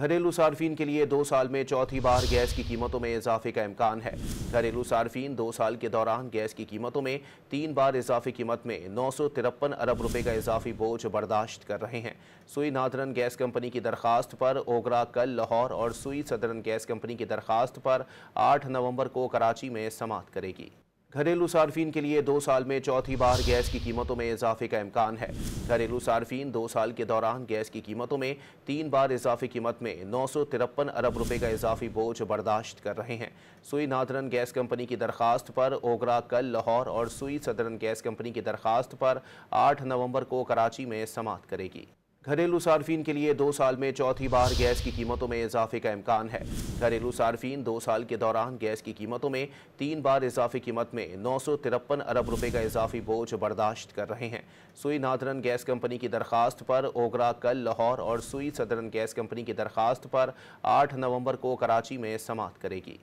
घरेलू सार्फिन के लिए 2 साल में चौथी बार गैस की कीमतों में इजाफे का इम्कान है। घरेलू सार्फिन 2 साल के दौरान गैस की कीमतों में 3 बार इजाफी कीमत में 953 अरब रुपए का इजाफी बोझ बर्दाश्त कर रहे हैं। सुई नादरन गैस कंपनी की दरखास्त पर ओगरा कल लाहौर और सुई सदरन गैस कंपनी की दरखास्त पर 8 नवंबर को कराची में समाअत करेगी। घरेलू सार्फिन के लिए 2 साल में चौथी बार गैस की कीमतों में इजाफे का इम्कान है। घरेलू सार्फिन 2 साल के दौरान गैस की कीमतों में 3 बार इजाफी कीमत में 953 अरब रुपए का इजाफी बोझ बर्दाश्त कर रहे हैं। सुई नादरन गैस कंपनी की दरखास्त पर ओगरा कल लाहौर और सुई सदरन गैस कंपनी की दरखास्त पर 8 नवंबर को कराची में समाअत करेगी। घरेलू सार्फिन के लिए 2 साल में चौथी बार गैस की कीमतों में इजाफे का इम्कान है। घरेलू सार्फिन 2 साल के दौरान गैस की कीमतों में 3 बार इजाफी कीमत में 953 अरब रुपए का इजाफी बोझ बर्दाश्त कर रहे हैं। सुई नादरन गैस कंपनी की दरखास्त पर ओगरा कल लाहौर और सुई सदरन गैस कंपनी की दरखास्त पर 8 नवंबर को कराची में समाअत करेगी।